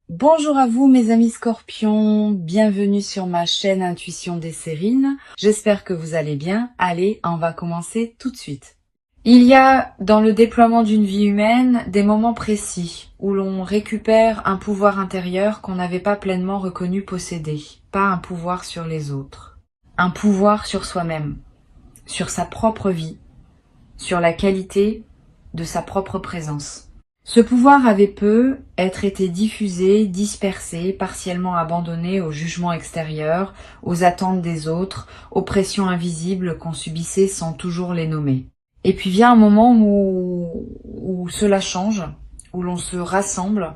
Bonjour à vous mes amis scorpions, bienvenue sur ma chaîne Intuition des Sérines. J'espère que vous allez bien. Allez, on va commencer tout de suite. Il y a dans le déploiement d'une vie humaine des moments précis où l'on récupère un pouvoir intérieur qu'on n'avait pas pleinement reconnu posséder. Pas un pouvoir sur les autres. Un pouvoir sur soi-même, sur sa propre vie, sur la qualité de sa propre présence. Ce pouvoir avait peu être été diffusé, dispersé, partiellement abandonné au jugement extérieur, aux attentes des autres, aux pressions invisibles qu'on subissait sans toujours les nommer. Et puis vient un moment où cela change, où l'on se rassemble,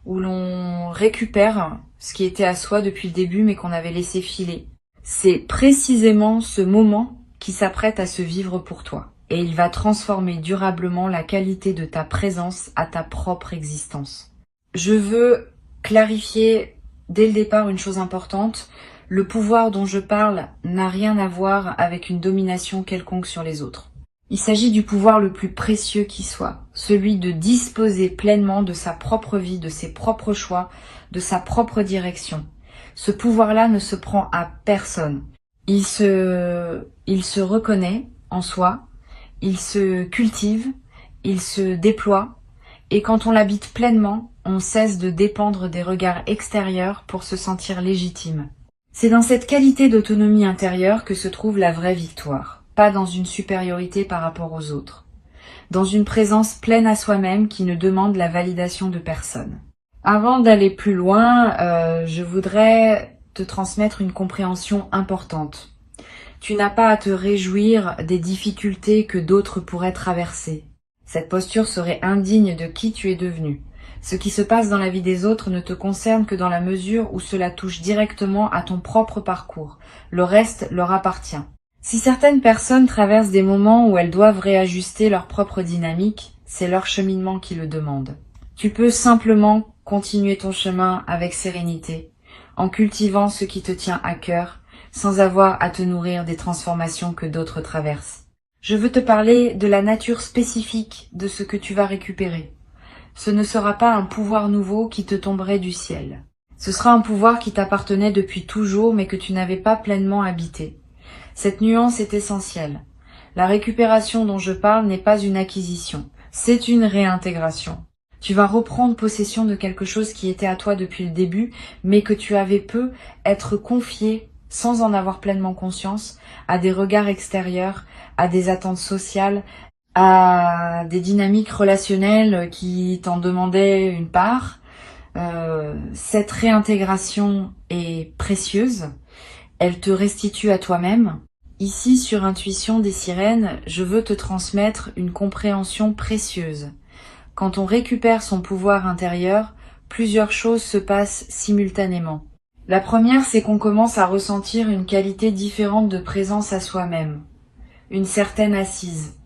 où l'on récupère ce qui était à soi depuis le début mais qu'on avait laissé filer. C'est précisément ce moment qui s'apprête à se vivre pour toi. Et il va transformer durablement la qualité de ta présence à ta propre existence. Je veux clarifier dès le départ une chose importante. Le pouvoir dont je parle n'a rien à voir avec une domination quelconque sur les autres. Il s'agit du pouvoir le plus précieux qui soit, celui de disposer pleinement de sa propre vie, de ses propres choix, de sa propre direction. Ce pouvoir-là ne se prend à personne. Il se reconnaît en soi, il se cultive, il se déploie, et quand on l'habite pleinement, on cesse de dépendre des regards extérieurs pour se sentir légitime. C'est dans cette qualité d'autonomie intérieure que se trouve la vraie victoire, pas dans une supériorité par rapport aux autres, dans une présence pleine à soi-même qui ne demande la validation de personne. Avant d'aller plus loin, je voudrais te transmettre une compréhension importante. Tu n'as pas à te réjouir des difficultés que d'autres pourraient traverser. Cette posture serait indigne de qui tu es devenu. Ce qui se passe dans la vie des autres ne te concerne que dans la mesure où cela touche directement à ton propre parcours. Le reste leur appartient. Si certaines personnes traversent des moments où elles doivent réajuster leur propre dynamique, c'est leur cheminement qui le demande. Tu peux simplement continuer ton chemin avec sérénité, en cultivant ce qui te tient à cœur, sans avoir à te nourrir des transformations que d'autres traversent. Je veux te parler de la nature spécifique de ce que tu vas récupérer. Ce ne sera pas un pouvoir nouveau qui te tomberait du ciel. Ce sera un pouvoir qui t'appartenait depuis toujours mais que tu n'avais pas pleinement habité. Cette nuance est essentielle. La récupération dont je parle n'est pas une acquisition, c'est une réintégration. Tu vas reprendre possession de quelque chose qui était à toi depuis le début, mais que tu avais peu être confié sans en avoir pleinement conscience, à des regards extérieurs, à des attentes sociales, à des dynamiques relationnelles qui t'en demandaient une part. Cette réintégration est précieuse, elle te restitue à toi-même. Ici, sur Intuition des Sirènes, je veux te transmettre une compréhension précieuse. Quand on récupère son pouvoir intérieur, plusieurs choses se passent simultanément. La première, c'est qu'on commence à ressentir une qualité différente de présence à soi-même, une certaine assise,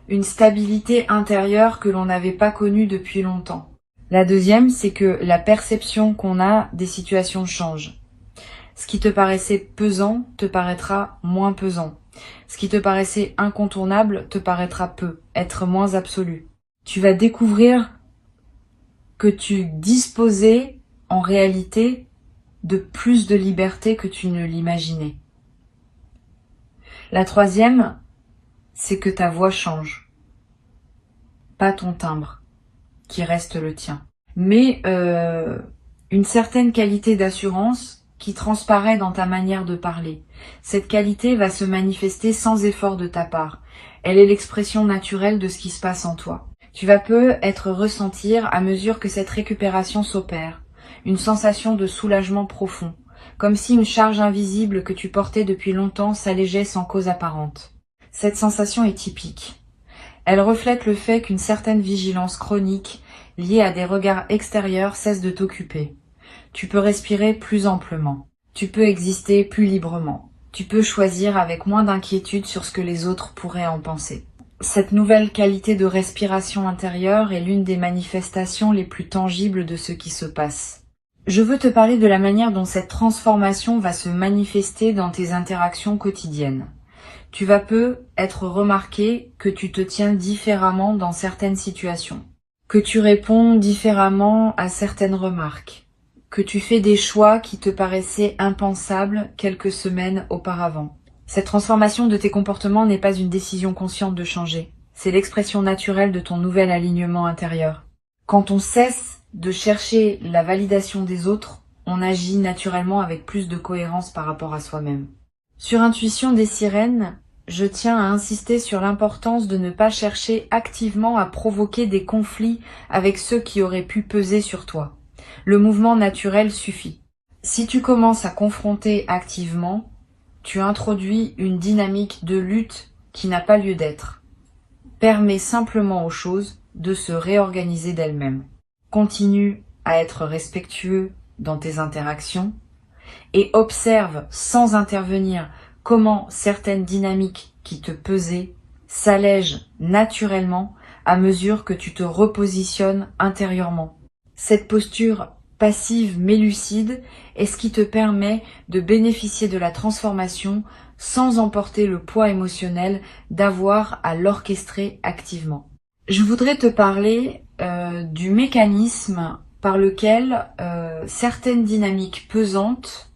une stabilité intérieure que l'on n'avait pas connue depuis longtemps. La deuxième, c'est que la perception qu'on a des situations change. Ce qui te paraissait pesant te paraîtra moins pesant. Ce qui te paraissait incontournable te paraîtra peu, être moins absolu. Tu vas découvrir que tu disposais en réalité de plus de liberté que tu ne l'imaginais. La troisième, c'est que ta voix change. Pas ton timbre, qui reste le tien. Mais une certaine qualité d'assurance qui transparaît dans ta manière de parler. Cette qualité va se manifester sans effort de ta part. Elle est l'expression naturelle de ce qui se passe en toi. Tu vas peut-être ressentir à mesure que cette récupération s'opère une sensation de soulagement profond, comme si une charge invisible que tu portais depuis longtemps s'allégeait sans cause apparente. Cette sensation est typique. Elle reflète le fait qu'une certaine vigilance chronique liée à des regards extérieurs cesse de t'occuper. Tu peux respirer plus amplement. Tu peux exister plus librement. Tu peux choisir avec moins d'inquiétude sur ce que les autres pourraient en penser. Cette nouvelle qualité de respiration intérieure est l'une des manifestations les plus tangibles de ce qui se passe. Je veux te parler de la manière dont cette transformation va se manifester dans tes interactions quotidiennes. Tu vas peut-être remarquer que tu te tiens différemment dans certaines situations. que tu réponds différemment à certaines remarques, que tu fais des choix qui te paraissaient impensables quelques semaines auparavant. Cette transformation de tes comportements n'est pas une décision consciente de changer, c'est l'expression naturelle de ton nouvel alignement intérieur. Quand on cesse de chercher la validation des autres, on agit naturellement avec plus de cohérence par rapport à soi-même. Sur Intuition des sirènes, je tiens à insister sur l'importance de ne pas chercher activement à provoquer des conflits avec ceux qui auraient pu peser sur toi. Le mouvement naturel suffit. Si tu commences à confronter activement, tu introduis une dynamique de lutte qui n'a pas lieu d'être. Permets simplement aux choses de se réorganiser d'elles-mêmes. Continue à être respectueux dans tes interactions et observe sans intervenir comment certaines dynamiques qui te pesaient s'allègent naturellement à mesure que tu te repositionnes intérieurement. Cette posture passive mais lucide est ce qui te permet de bénéficier de la transformation sans emporter le poids émotionnel d'avoir à l'orchestrer activement. Je voudrais te parler du mécanisme par lequel certaines dynamiques pesantes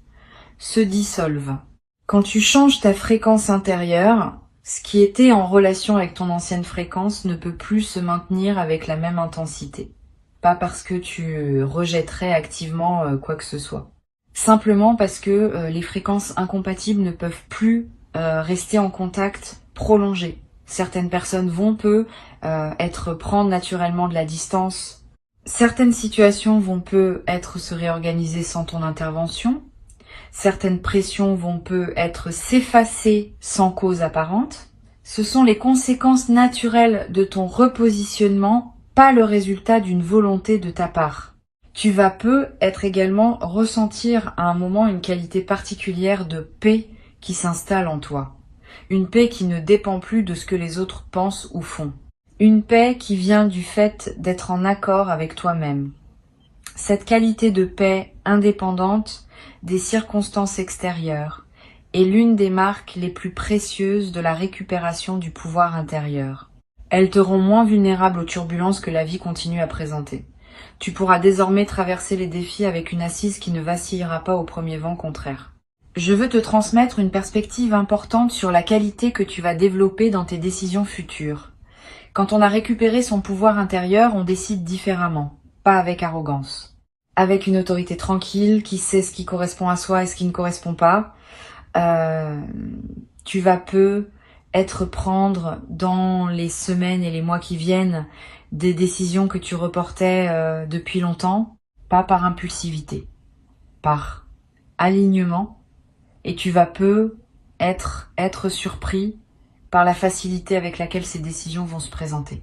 se dissolvent. Quand tu changes ta fréquence intérieure, ce qui était en relation avec ton ancienne fréquence ne peut plus se maintenir avec la même intensité. Pas parce que tu rejetterais activement quoi que ce soit. Simplement parce que les fréquences incompatibles ne peuvent plus rester en contact prolongé. Certaines personnes vont prendre naturellement de la distance. Certaines situations vont être se réorganiser sans ton intervention. Certaines pressions vont être s'effacer sans cause apparente. Ce sont les conséquences naturelles de ton repositionnement, pas le résultat d'une volonté de ta part. Tu vas être également ressentir à un moment une qualité particulière de paix qui s'installe en toi. Une paix qui ne dépend plus de ce que les autres pensent ou font. Une paix qui vient du fait d'être en accord avec toi-même. Cette qualité de paix indépendante des circonstances extérieures est l'une des marques les plus précieuses de la récupération du pouvoir intérieur. Elles te rend moins vulnérable aux turbulences que la vie continue à présenter. Tu pourras désormais traverser les défis avec une assise qui ne vacillera pas au premier vent contraire. Je veux te transmettre une perspective importante sur la qualité que tu vas développer dans tes décisions futures. Quand on a récupéré son pouvoir intérieur, on décide différemment, pas avec arrogance. Avec une autorité tranquille, qui sait ce qui correspond à soi et ce qui ne correspond pas, tu vas prendre dans les semaines et les mois qui viennent des décisions que tu reportais depuis longtemps, pas par impulsivité, par alignement, et tu vas être surpris par la facilité avec laquelle ces décisions vont se présenter.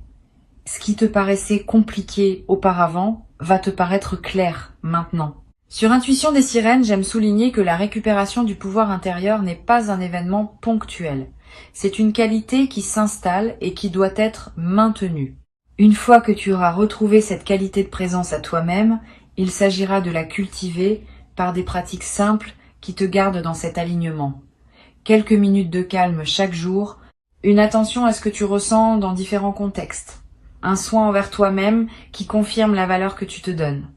Ce qui te paraissait compliqué auparavant va te paraître clair maintenant. Sur Intuition des sirènes, j'aime souligner que la récupération du pouvoir intérieur n'est pas un événement ponctuel. C'est une qualité qui s'installe et qui doit être maintenue. Une fois que tu auras retrouvé cette qualité de présence à toi-même, il s'agira de la cultiver par des pratiques simples qui te gardent dans cet alignement. Quelques minutes de calme chaque jour, une attention à ce que tu ressens dans différents contextes, un soin envers toi-même qui confirme la valeur que tu te donnes.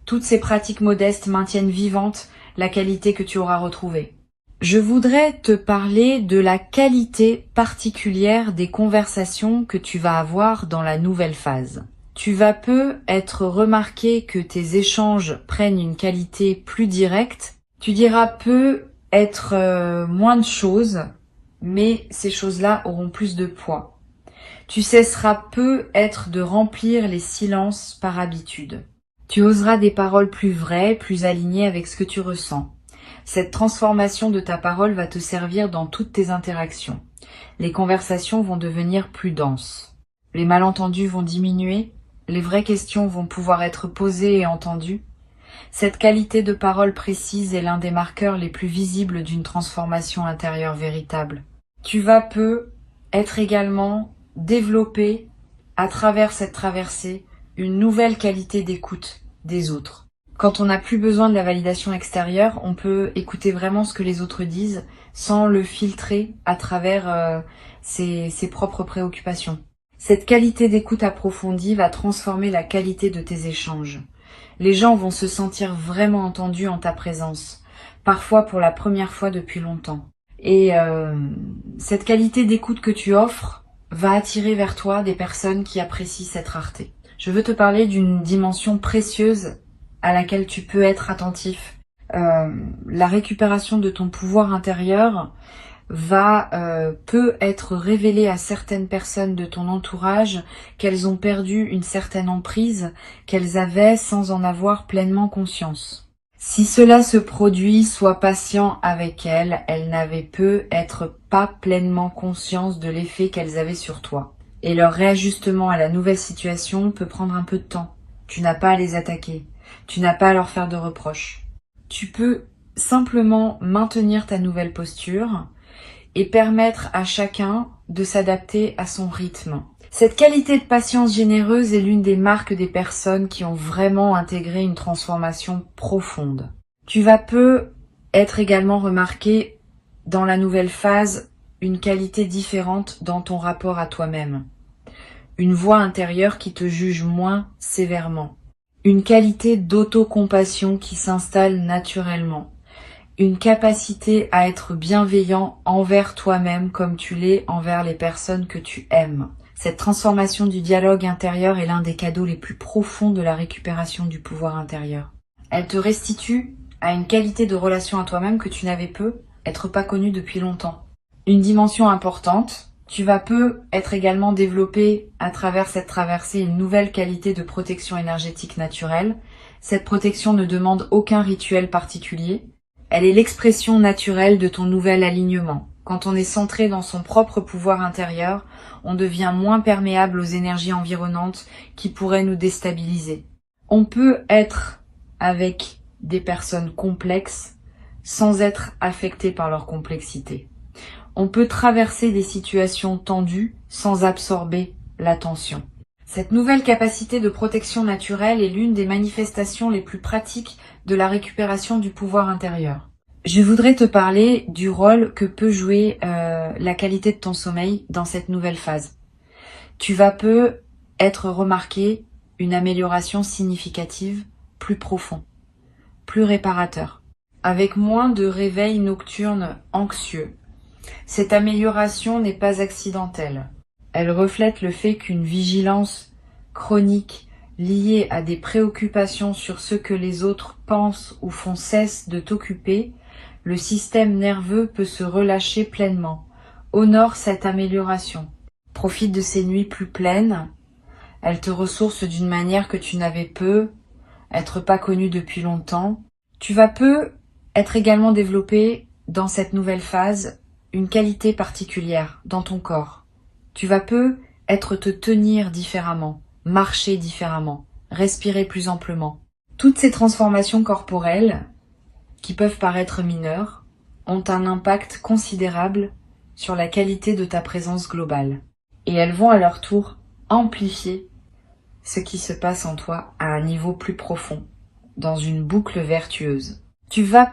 Toutes ces pratiques modestes maintiennent vivante la qualité que tu auras retrouvée. Je voudrais te parler de la qualité particulière des conversations que tu vas avoir dans la nouvelle phase. Tu vas être remarqué que tes échanges prennent une qualité plus directe. Tu diras être moins de choses, mais ces choses-là auront plus de poids. Tu cesseras être de remplir les silences par habitude. Tu oseras des paroles plus vraies, plus alignées avec ce que tu ressens. Cette transformation de ta parole va te servir dans toutes tes interactions. Les conversations vont devenir plus denses. Les malentendus vont diminuer. Les vraies questions vont pouvoir être posées et entendues. Cette qualité de parole précise est l'un des marqueurs les plus visibles d'une transformation intérieure véritable. Tu vas être également développé à travers cette traversée une nouvelle qualité d'écoute des autres. Quand on n'a plus besoin de la validation extérieure, on peut écouter vraiment ce que les autres disent sans le filtrer à travers ses propres préoccupations. Cette qualité d'écoute approfondie va transformer la qualité de tes échanges. Les gens vont se sentir vraiment entendus en ta présence, parfois pour la première fois depuis longtemps. Et cette qualité d'écoute que tu offres va attirer vers toi des personnes qui apprécient cette rareté. Je veux te parler d'une dimension précieuse à laquelle tu peux être attentif. La récupération de ton pouvoir intérieur peut être révélée à certaines personnes de ton entourage qu'elles ont perdu une certaine emprise qu'elles avaient sans en avoir pleinement conscience. Si cela se produit, sois patient avec elles, elles n'avaient peut-être pas pleinement conscience de l'effet qu'elles avaient sur toi. Et leur réajustement à la nouvelle situation peut prendre un peu de temps. Tu n'as pas à les attaquer, tu n'as pas à leur faire de reproches. Tu peux simplement maintenir ta nouvelle posture et permettre à chacun de s'adapter à son rythme. Cette qualité de patience généreuse est l'une des marques des personnes qui ont vraiment intégré une transformation profonde. Tu vas peu être également remarqué dans la nouvelle phase une qualité différente dans ton rapport à toi-même. Une voix intérieure qui te juge moins sévèrement. Une qualité d'autocompassion qui s'installe naturellement. Une capacité à être bienveillant envers toi-même comme tu l'es envers les personnes que tu aimes. Cette transformation du dialogue intérieur est l'un des cadeaux les plus profonds de la récupération du pouvoir intérieur. Elle te restitue à une qualité de relation à toi-même que tu n'avais être pas connue depuis longtemps. Une dimension importante, tu vas être également développé à travers cette traversée une nouvelle qualité de protection énergétique naturelle. Cette protection ne demande aucun rituel particulier. Elle est l'expression naturelle de ton nouvel alignement. Quand on est centré dans son propre pouvoir intérieur, on devient moins perméable aux énergies environnantes qui pourraient nous déstabiliser. On peut être avec des personnes complexes sans être affecté par leur complexité. On peut traverser des situations tendues sans absorber la tension. Cette nouvelle capacité de protection naturelle est l'une des manifestations les plus pratiques de la récupération du pouvoir intérieur. Je voudrais te parler du rôle que peut jouer la qualité de ton sommeil dans cette nouvelle phase. Tu vas être remarqué une amélioration significative, plus profond, plus réparateur, avec moins de réveils nocturnes anxieux. Cette amélioration n'est pas accidentelle. Elle reflète le fait qu'une vigilance chronique liée à des préoccupations sur ce que les autres pensent ou font cesse de t'occuper, le système nerveux peut se relâcher pleinement. Honore cette amélioration. Profite de ces nuits plus pleines. Elles te ressourcent d'une manière que tu n'avais être pas connu depuis longtemps. Tu vas être également développé dans cette nouvelle phase une qualité particulière dans ton corps. Tu vas être te tenir différemment, marcher différemment, respirer plus amplement. Toutes ces transformations corporelles, qui peuvent paraître mineures, ont un impact considérable sur la qualité de ta présence globale. Et elles vont à leur tour amplifier ce qui se passe en toi à un niveau plus profond, dans une boucle vertueuse. Tu vas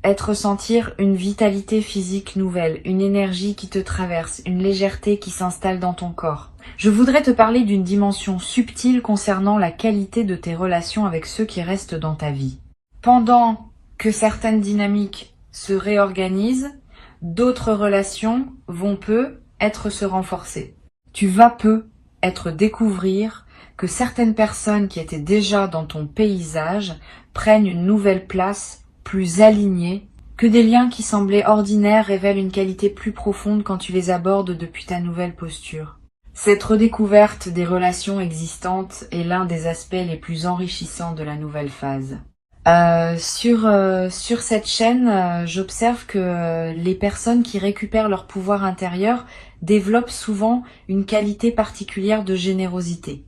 être ressentir une vitalité physique nouvelle, une énergie qui te traverse, une légèreté qui s'installe dans ton corps. Je voudrais te parler d'une dimension subtile concernant la qualité de tes relations avec ceux qui restent dans ta vie. Pendant que certaines dynamiques se réorganisent, d'autres relations vont être se renforcer. Tu vas être découvrir que certaines personnes qui étaient déjà dans ton paysage prennent une nouvelle place plus alignée, que des liens qui semblaient ordinaires révèlent une qualité plus profonde quand tu les abordes depuis ta nouvelle posture. Cette redécouverte des relations existantes est l'un des aspects les plus enrichissants de la nouvelle phase. Sur cette chaîne, j'observe que les personnes qui récupèrent leur pouvoir intérieur développent souvent une qualité particulière de générosité.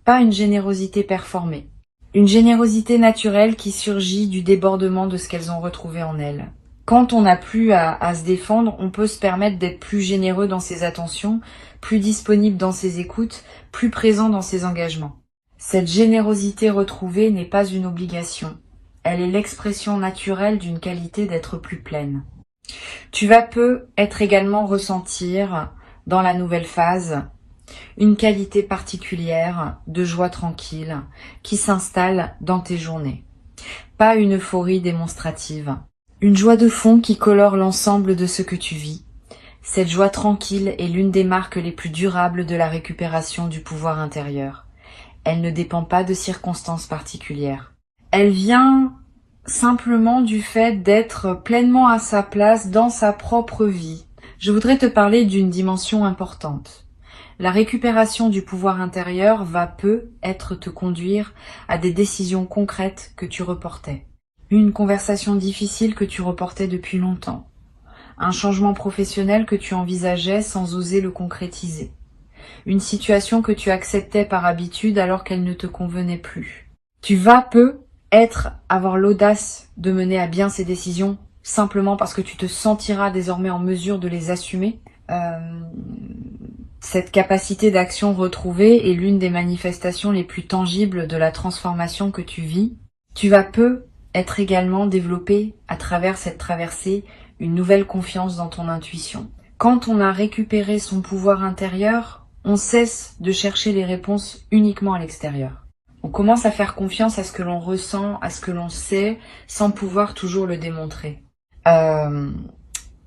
Pas une générosité performée. Une générosité naturelle qui surgit du débordement de ce qu'elles ont retrouvé en elles. Quand on n'a plus à se défendre, on peut se permettre d'être plus généreux dans ses attentions, plus disponible dans ses écoutes, plus présent dans ses engagements. Cette générosité retrouvée n'est pas une obligation. Elle est l'expression naturelle d'une qualité d'être plus pleine. Tu vas être également ressentir, dans la nouvelle phase, une qualité particulière de joie tranquille qui s'installe dans tes journées. Pas une euphorie démonstrative, une joie de fond qui colore l'ensemble de ce que tu vis. Cette joie tranquille est l'une des marques les plus durables de la récupération du pouvoir intérieur. Elle ne dépend pas de circonstances particulières. Elle vient simplement du fait d'être pleinement à sa place dans sa propre vie. Je voudrais te parler d'une dimension importante. La récupération du pouvoir intérieur va peut-être te conduire à des décisions concrètes que tu reportais. Une conversation difficile que tu reportais depuis longtemps. Un changement professionnel que tu envisageais sans oser le concrétiser. Une situation que tu acceptais par habitude alors qu'elle ne te convenait plus. Tu vas peut-être avoir l'audace de mener à bien ces décisions simplement parce que tu te sentiras désormais en mesure de les assumer. Cette capacité d'action retrouvée est l'une des manifestations les plus tangibles de la transformation que tu vis. Tu vas peut-être également développer à travers cette traversée une nouvelle confiance dans ton intuition. Quand on a récupéré son pouvoir intérieur, on cesse de chercher les réponses uniquement à l'extérieur. On commence à faire confiance à ce que l'on ressent, à ce que l'on sait, sans pouvoir toujours le démontrer.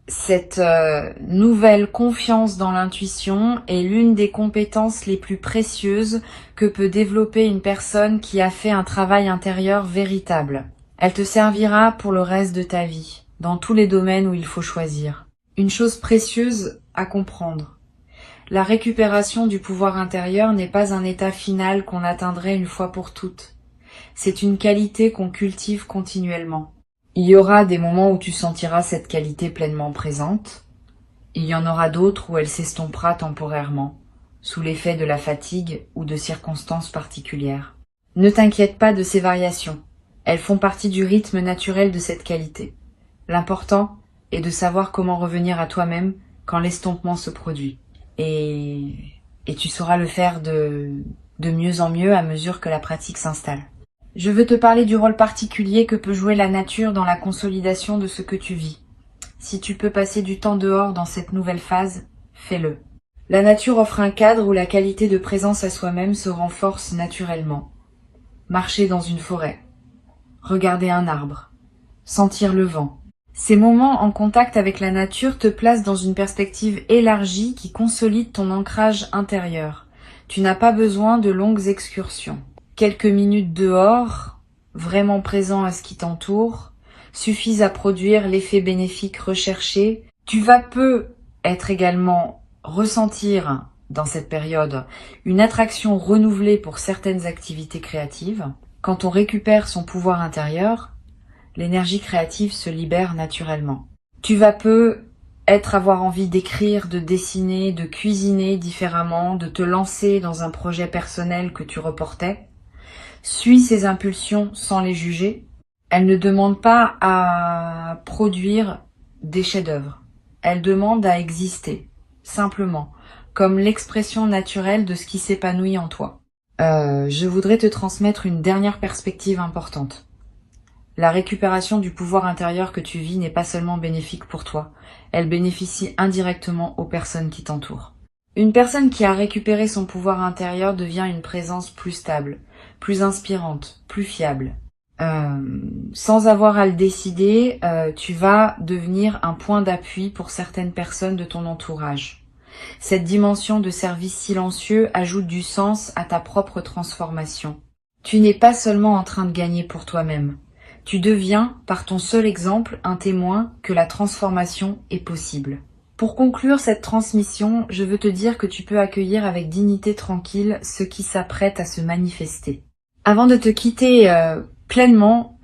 Cette nouvelle confiance dans l'intuition est l'une des compétences les plus précieuses que peut développer une personne qui a fait un travail intérieur véritable. Elle te servira pour le reste de ta vie, dans tous les domaines où il faut choisir. Une chose précieuse à comprendre. La récupération du pouvoir intérieur n'est pas un état final qu'on atteindrait une fois pour toutes. C'est une qualité qu'on cultive continuellement. Il y aura des moments où tu sentiras cette qualité pleinement présente. Il y en aura d'autres où elle s'estompera temporairement, sous l'effet de la fatigue ou de circonstances particulières. Ne t'inquiète pas de ces variations. Elles font partie du rythme naturel de cette qualité. L'important est de savoir comment revenir à toi-même quand l'estompement se produit. Et tu sauras le faire de mieux en mieux à mesure que la pratique s'installe. Je veux te parler du rôle particulier que peut jouer la nature dans la consolidation de ce que tu vis. Si tu peux passer du temps dehors dans cette nouvelle phase, fais-le. La nature offre un cadre où la qualité de présence à soi-même se renforce naturellement. Marcher dans une forêt, regarder un arbre, sentir le vent. Ces moments en contact avec la nature te placent dans une perspective élargie qui consolide ton ancrage intérieur. Tu n'as pas besoin de longues excursions. Quelques minutes dehors, vraiment présent à ce qui t'entoure, suffisent à produire l'effet bénéfique recherché. Tu vas peut-être également ressentir dans cette période une attraction renouvelée pour certaines activités créatives. Quand on récupère son pouvoir intérieur, l'énergie créative se libère naturellement. Tu vas peut-être avoir envie d'écrire, de dessiner, de cuisiner différemment, de te lancer dans un projet personnel que tu reportais. Suis ces impulsions sans les juger. Elles ne demandent pas à produire des chefs-d'œuvre. Elles demandent à exister, simplement, comme l'expression naturelle de ce qui s'épanouit en toi. Je voudrais te transmettre une dernière perspective importante. La récupération du pouvoir intérieur que tu vis n'est pas seulement bénéfique pour toi, elle bénéficie indirectement aux personnes qui t'entourent. Une personne qui a récupéré son pouvoir intérieur devient une présence plus stable, plus inspirante, plus fiable. Sans avoir à le décider, tu vas devenir un point d'appui pour certaines personnes de ton entourage. Cette dimension de service silencieux ajoute du sens à ta propre transformation. Tu n'es pas seulement en train de gagner pour toi-même. Tu deviens, par ton seul exemple, un témoin que la transformation est possible. Pour conclure cette transmission, je veux te dire que tu peux accueillir avec dignité tranquille ce qui s'apprête à se manifester. Avant de te quitter pleinement,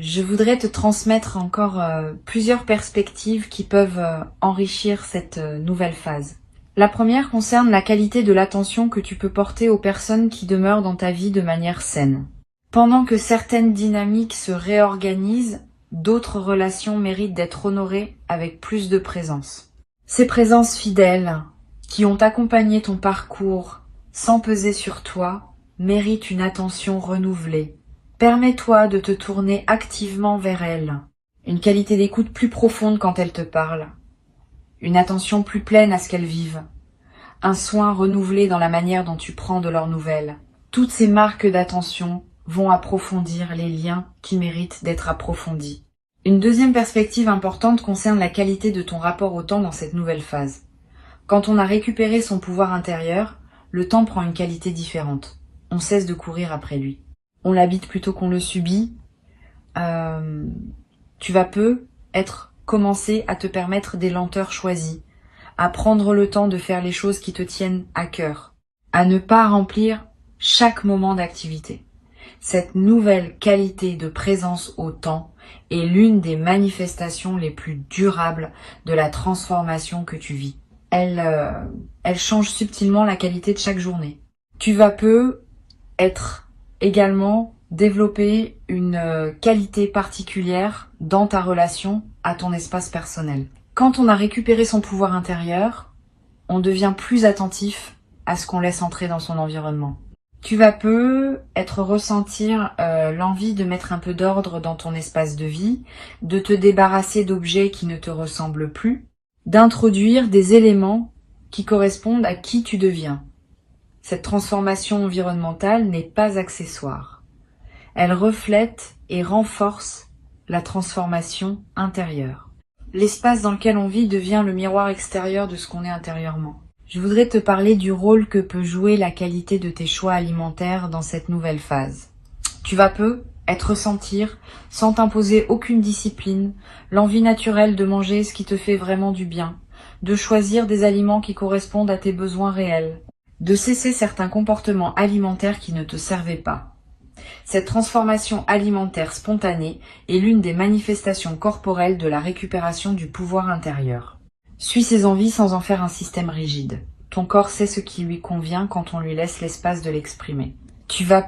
je voudrais te transmettre encore plusieurs perspectives qui peuvent enrichir cette nouvelle phase. La première concerne la qualité de l'attention que tu peux porter aux personnes qui demeurent dans ta vie de manière saine. Pendant que certaines dynamiques se réorganisent, d'autres relations méritent d'être honorées avec plus de présence. Ces présences fidèles, qui ont accompagné ton parcours sans peser sur toi, méritent une attention renouvelée. Permets-toi de te tourner activement vers elles. Une qualité d'écoute plus profonde quand elles te parlent. Une attention plus pleine à ce qu'elles vivent. un soin renouvelé dans la manière dont tu prends de leurs nouvelles. Toutes ces marques d'attention vont approfondir les liens qui méritent d'être approfondis. Une deuxième perspective importante concerne la qualité de ton rapport au temps dans cette nouvelle phase. Quand on a récupéré son pouvoir intérieur, le temps prend une qualité différente. On cesse de courir après lui. On l'habite plutôt qu'on le subit. Tu vas commencer à te permettre des lenteurs choisies, à prendre le temps de faire les choses qui te tiennent à cœur, à ne pas remplir chaque moment d'activité. Cette nouvelle qualité de présence au temps est l'une des manifestations les plus durables de la transformation que tu vis. Elle change subtilement la qualité de chaque journée. Tu vas être également développer une qualité particulière dans ta relation à ton espace personnel. Quand on a récupéré son pouvoir intérieur, on devient plus attentif à ce qu'on laisse entrer dans son environnement. Tu vas ressentir l'envie de mettre un peu d'ordre dans ton espace de vie, de te débarrasser d'objets qui ne te ressemblent plus, d'introduire des éléments qui correspondent à qui tu deviens. Cette transformation environnementale n'est pas accessoire. Elle reflète et renforce la transformation intérieure. L'espace dans lequel on vit devient le miroir extérieur de ce qu'on est intérieurement. Je voudrais te parler du rôle que peut jouer la qualité de tes choix alimentaires dans cette nouvelle phase. Tu vas ressentir, sans t'imposer aucune discipline, l'envie naturelle de manger ce qui te fait vraiment du bien, de choisir des aliments qui correspondent à tes besoins réels, de cesser certains comportements alimentaires qui ne te servaient pas. Cette transformation alimentaire spontanée est l'une des manifestations corporelles de la récupération du pouvoir intérieur. Suis ses envies sans en faire un système rigide. Ton corps sait ce qui lui convient quand on lui laisse l'espace de l'exprimer. Tu vas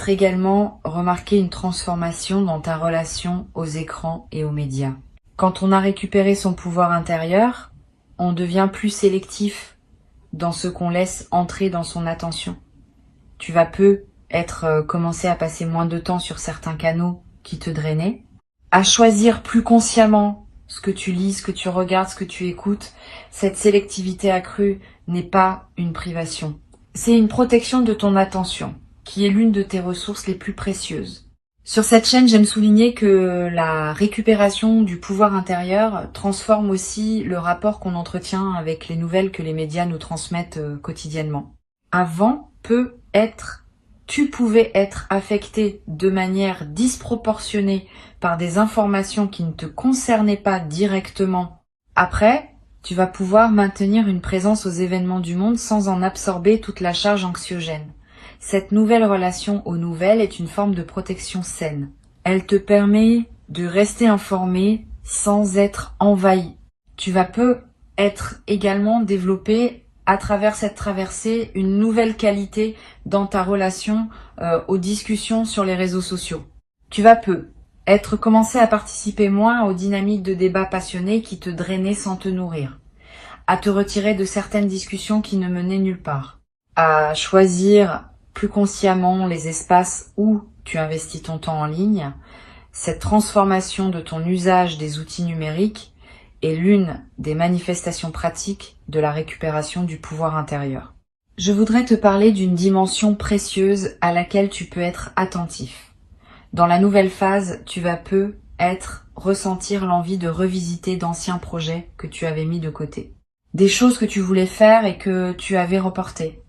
également remarquer une transformation dans ta relation aux écrans et aux médias. Quand on a récupéré son pouvoir intérieur, on devient plus sélectif dans ce qu'on laisse entrer dans son attention. Tu vas commencer à passer moins de temps sur certains canaux qui te drainaient, à choisir plus consciemment ce que tu lis, ce que tu regardes, ce que tu écoutes. Cette sélectivité accrue n'est pas une privation. C'est une protection de ton attention, qui est l'une de tes ressources les plus précieuses. Sur cette chaîne, j'aime souligner que la récupération du pouvoir intérieur transforme aussi le rapport qu'on entretient avec les nouvelles que les médias nous transmettent quotidiennement. Avant, tu pouvais être affecté de manière disproportionnée par des informations qui ne te concernaient pas directement. Après, tu vas pouvoir maintenir une présence aux événements du monde sans en absorber toute la charge anxiogène. Cette nouvelle relation aux nouvelles est une forme de protection saine. Elle te permet de rester informé sans être envahi. Tu vas être également développé à travers cette traversée une nouvelle qualité dans ta relation aux discussions sur les réseaux sociaux. Tu vas commencer à participer moins aux dynamiques de débats passionnés qui te drainaient sans te nourrir, à te retirer de certaines discussions qui ne menaient nulle part, à choisir plus consciemment les espaces où tu investis ton temps en ligne. Cette transformation de ton usage des outils numériques est l'une des manifestations pratiques de la récupération du pouvoir intérieur. Je voudrais te parler d'une dimension précieuse à laquelle tu peux être attentif. Dans la nouvelle phase, tu vas ressentir l'envie de revisiter d'anciens projets que tu avais mis de côté. Des choses que tu voulais faire et que tu avais reportées.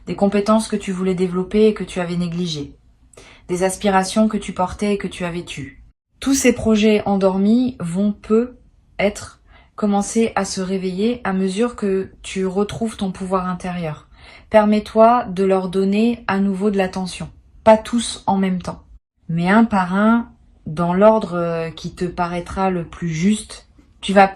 Des compétences que tu voulais développer et que tu avais négligées. Des aspirations que tu portais et que tu avais tues. Tous ces projets endormis vont commencer à se réveiller à mesure que tu retrouves ton pouvoir intérieur. Permets-toi de leur donner à nouveau de l'attention. Pas tous en même temps, mais un par un, dans l'ordre qui te paraîtra le plus juste. Tu vas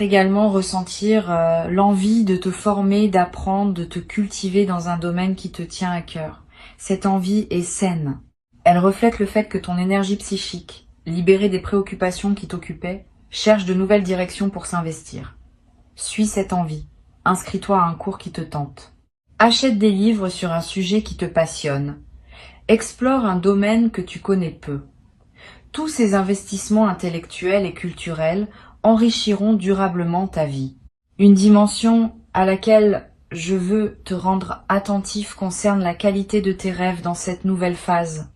également ressentir l'envie de te former, d'apprendre, de te cultiver dans un domaine qui te tient à cœur. Cette envie est saine. Elle reflète le fait que ton énergie psychique, libérée des préoccupations qui t'occupaient, cherche de nouvelles directions pour s'investir. Suis cette envie. Inscris-toi à un cours qui te tente. Achète des livres sur un sujet qui te passionne. Explore un domaine que tu connais peu. Tous ces investissements intellectuels et culturels enrichiront durablement ta vie. Une dimension à laquelle je veux te rendre attentif concerne la qualité de tes rêves dans cette nouvelle phase.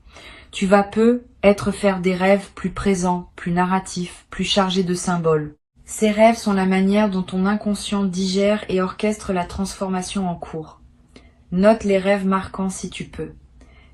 Tu vas peu être faire des rêves plus présents, plus narratifs, plus chargés de symboles. Ces rêves sont la manière dont ton inconscient digère et orchestre la transformation en cours. Note les rêves marquants si tu peux.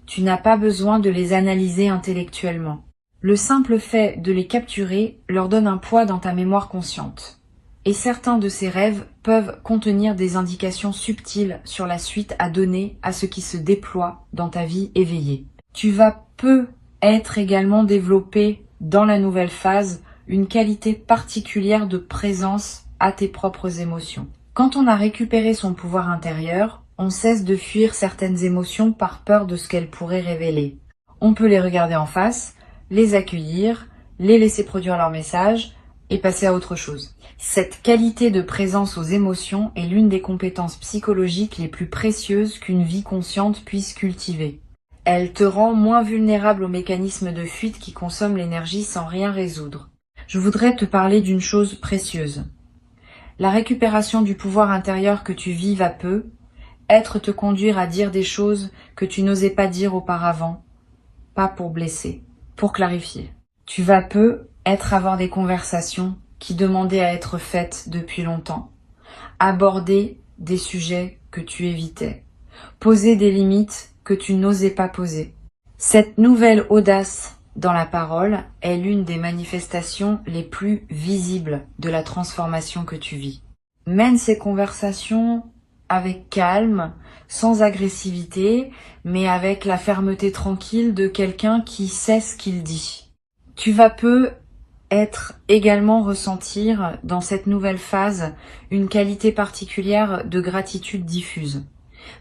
Tu n'as pas besoin de les analyser intellectuellement. Le simple fait de les capturer leur donne un poids dans ta mémoire consciente. Et certains de ces rêves peuvent contenir des indications subtiles sur la suite à donner à ce qui se déploie dans ta vie éveillée. Tu vas peu être également développé dans la nouvelle phase une qualité particulière de présence à tes propres émotions. Quand on a récupéré son pouvoir intérieur, on cesse de fuir certaines émotions par peur de ce qu'elles pourraient révéler. On peut les regarder en face, les accueillir, les laisser produire leur message et passer à autre chose. Cette qualité de présence aux émotions est l'une des compétences psychologiques les plus précieuses qu'une vie consciente puisse cultiver. Elle te rend moins vulnérable aux mécanismes de fuite qui consomment l'énergie sans rien résoudre. Je voudrais te parler d'une chose précieuse. La récupération du pouvoir intérieur que tu vis va peu, être te conduire à dire des choses que tu n'osais pas dire auparavant, pas pour blesser, pour clarifier. Tu vas peu être avoir des conversations qui demandaient à être faites depuis longtemps, aborder des sujets que tu évitais, poser des limites que tu n'osais pas poser. Cette nouvelle audace dans la parole est l'une des manifestations les plus visibles de la transformation que tu vis. Mène ces conversations avec calme, sans agressivité, mais avec la fermeté tranquille de quelqu'un qui sait ce qu'il dit. Tu vas peu être également ressentir dans cette nouvelle phase une qualité particulière de gratitude diffuse.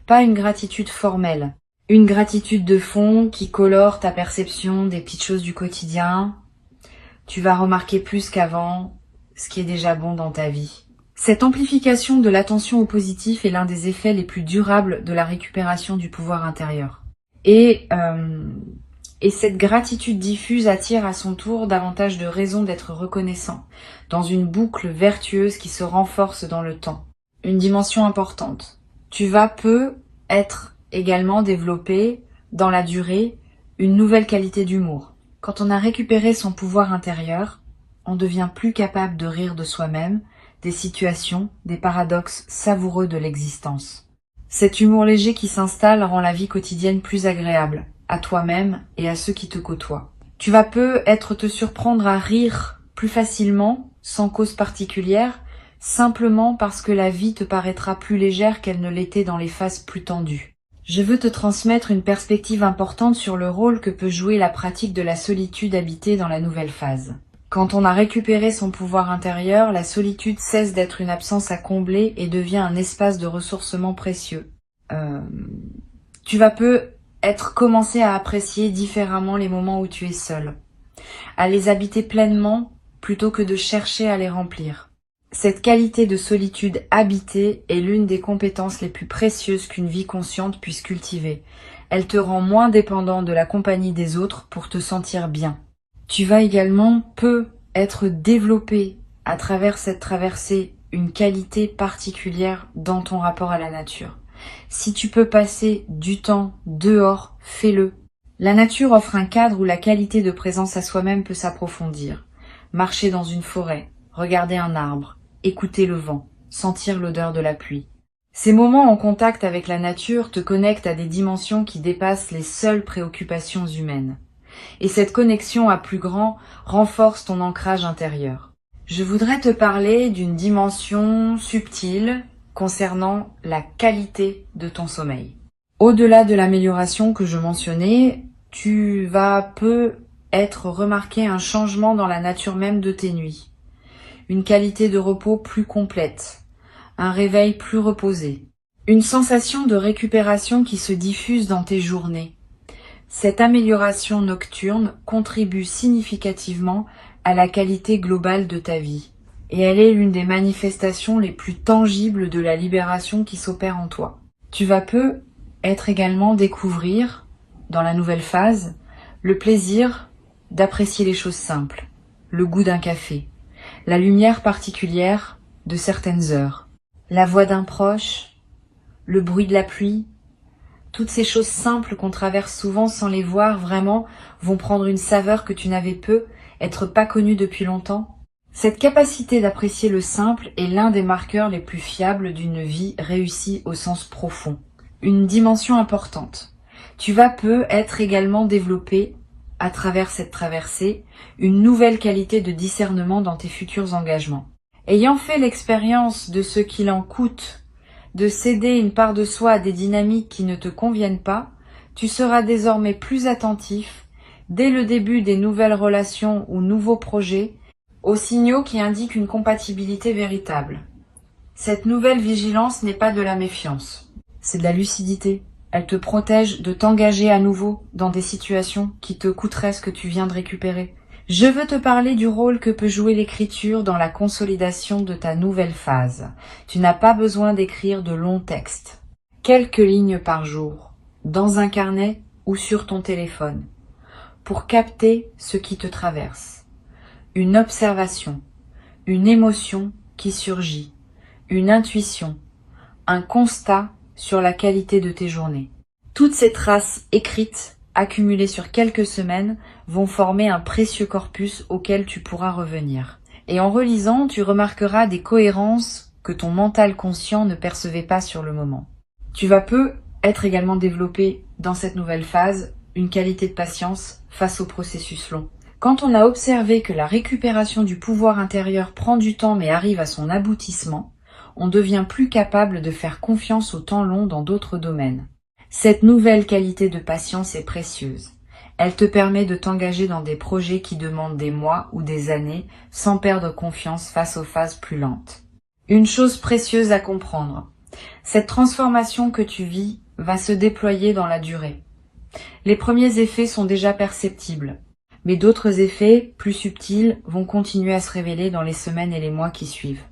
Pas une gratitude formelle, une gratitude de fond qui colore ta perception des petites choses du quotidien. Tu vas remarquer plus qu'avant ce qui est déjà bon dans ta vie. Cette amplification de l'attention au positif est l'un des effets les plus durables de la récupération du pouvoir intérieur. Et cette gratitude diffuse attire à son tour davantage de raisons d'être reconnaissant, dans une boucle vertueuse qui se renforce dans le temps. Une dimension importante. Tu vas peu être également développé, dans la durée, une nouvelle qualité d'humour. Quand on a récupéré son pouvoir intérieur, on devient plus capable de rire de soi-même, des situations, des paradoxes savoureux de l'existence. Cet humour léger qui s'installe rend la vie quotidienne plus agréable, à toi-même et à ceux qui te côtoient. Tu vas peu être te surprendre à rire plus facilement, sans cause particulière, simplement parce que la vie te paraîtra plus légère qu'elle ne l'était dans les phases plus tendues. Je veux te transmettre une perspective importante sur le rôle que peut jouer la pratique de la solitude habitée dans la nouvelle phase. Quand on a récupéré son pouvoir intérieur, la solitude cesse d'être une absence à combler et devient un espace de ressourcement précieux. Tu vas peu être commencé à apprécier différemment les moments où tu es seul, à les habiter pleinement plutôt que de chercher à les remplir. Cette qualité de solitude habitée est l'une des compétences les plus précieuses qu'une vie consciente puisse cultiver. Elle te rend moins dépendant de la compagnie des autres pour te sentir bien. Tu vas également peu être développé à travers cette traversée une qualité particulière dans ton rapport à la nature. Si tu peux passer du temps dehors, fais-le. La nature offre un cadre où la qualité de présence à soi-même peut s'approfondir. Marcher dans une forêt, regarder un arbre, écouter le vent, sentir l'odeur de la pluie. Ces moments en contact avec la nature te connectent à des dimensions qui dépassent les seules préoccupations humaines. Et cette connexion à plus grand renforce ton ancrage intérieur. Je voudrais te parler d'une dimension subtile concernant la qualité de ton sommeil. Au-delà de l'amélioration que je mentionnais, tu vas peu être remarqué un changement dans la nature même de tes nuits. Une qualité de repos plus complète, un réveil plus reposé, une sensation de récupération qui se diffuse dans tes journées. Cette amélioration nocturne contribue significativement à la qualité globale de ta vie, et elle est l'une des manifestations les plus tangibles de la libération qui s'opère en toi. Tu vas peu être également découvrir, dans la nouvelle phase, le plaisir d'apprécier les choses simples, le goût d'un café, la lumière particulière de certaines heures, la voix d'un proche, le bruit de la pluie. Toutes ces choses simples qu'on traverse souvent sans les voir vraiment vont prendre une saveur que tu n'avais peu, être pas connue depuis longtemps. Cette capacité d'apprécier le simple est l'un des marqueurs les plus fiables d'une vie réussie au sens profond. Une dimension importante. Tu vas peu être également développé, à travers cette traversée, une nouvelle qualité de discernement dans tes futurs engagements. Ayant fait l'expérience de ce qu'il en coûte de céder une part de soi à des dynamiques qui ne te conviennent pas, tu seras désormais plus attentif, dès le début des nouvelles relations ou nouveaux projets, aux signaux qui indiquent une compatibilité véritable. Cette nouvelle vigilance n'est pas de la méfiance, c'est de la lucidité. Elle te protège de t'engager à nouveau dans des situations qui te coûteraient ce que tu viens de récupérer. Je veux te parler du rôle que peut jouer l'écriture dans la consolidation de ta nouvelle phase. Tu n'as pas besoin d'écrire de longs textes. Quelques lignes par jour, dans un carnet ou sur ton téléphone, pour capter ce qui te traverse. Une observation, une émotion qui surgit, une intuition, un constat sur la qualité de tes journées. Toutes ces traces écrites, accumulées sur quelques semaines, vont former un précieux corpus auquel tu pourras revenir. Et en relisant, tu remarqueras des cohérences que ton mental conscient ne percevait pas sur le moment. Tu vas peu être également développé dans cette nouvelle phase une qualité de patience face au processus long. Quand on a observé que la récupération du pouvoir intérieur prend du temps mais arrive à son aboutissement, on devient plus capable de faire confiance au temps long dans d'autres domaines. Cette nouvelle qualité de patience est précieuse. Elle te permet de t'engager dans des projets qui demandent des mois ou des années sans perdre confiance face aux phases plus lentes. Une chose précieuse à comprendre. Cette transformation que tu vis va se déployer dans la durée. Les premiers effets sont déjà perceptibles, mais d'autres effets, plus subtils, vont continuer à se révéler dans les semaines et les mois qui suivent.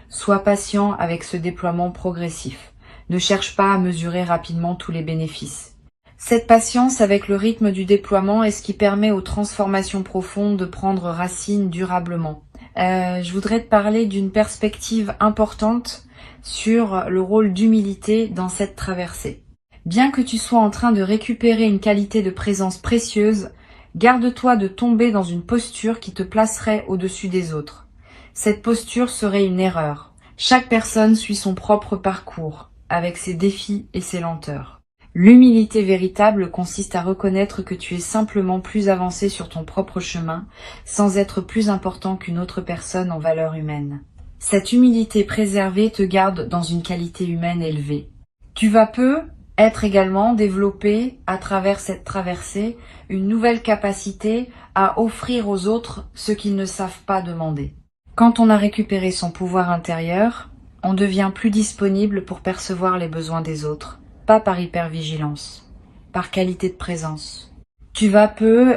Sois patient avec ce déploiement progressif. Ne cherche pas à mesurer rapidement tous les bénéfices. Cette patience avec le rythme du déploiement est ce qui permet aux transformations profondes de prendre racine durablement. Je voudrais te parler d'une perspective importante sur le rôle d'humilité dans cette traversée. Bien que tu sois en train de récupérer une qualité de présence précieuse, garde-toi de tomber dans une posture qui te placerait au-dessus des autres. Cette posture serait une erreur. Chaque personne suit son propre parcours, avec ses défis et ses lenteurs. L'humilité véritable consiste à reconnaître que tu es simplement plus avancé sur ton propre chemin, sans être plus important qu'une autre personne en valeur humaine. Cette humilité préservée te garde dans une qualité humaine élevée. Tu vas peu être également développé, à travers cette traversée, une nouvelle capacité à offrir aux autres ce qu'ils ne savent pas demander. Quand on a récupéré son pouvoir intérieur, on devient plus disponible pour percevoir les besoins des autres, pas par hypervigilance, par qualité de présence. Tu vas peu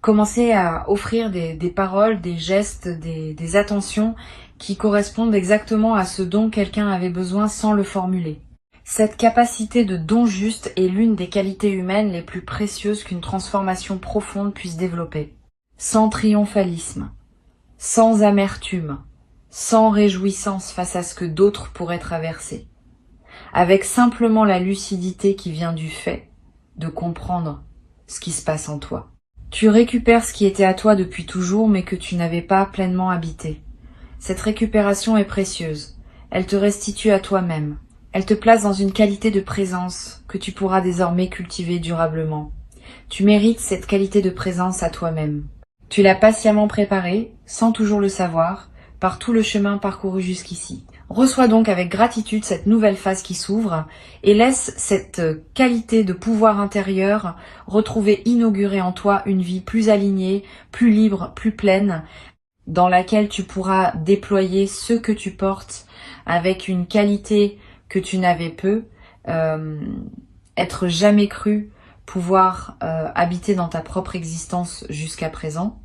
commencer à offrir des paroles, des gestes, des attentions qui correspondent exactement à ce dont quelqu'un avait besoin sans le formuler. Cette capacité de don juste est l'une des qualités humaines les plus précieuses qu'une transformation profonde puisse développer. Sans triomphalisme, sans amertume, sans réjouissance face à ce que d'autres pourraient traverser, avec simplement la lucidité qui vient du fait de comprendre ce qui se passe en toi. Tu récupères ce qui était à toi depuis toujours mais que tu n'avais pas pleinement habité. Cette récupération est précieuse, elle te restitue à toi-même, elle te place dans une qualité de présence que tu pourras désormais cultiver durablement. Tu mérites cette qualité de présence à toi-même. Tu l'as patiemment préparée, sans toujours le savoir, par tout le chemin parcouru jusqu'ici. Reçois donc avec gratitude cette nouvelle phase qui s'ouvre et laisse cette qualité de pouvoir intérieur retrouver inaugurer en toi une vie plus alignée, plus libre, plus pleine, dans laquelle tu pourras déployer ce que tu portes avec une qualité que tu n'avais peu, être jamais cru pouvoir habiter dans ta propre existence jusqu'à présent.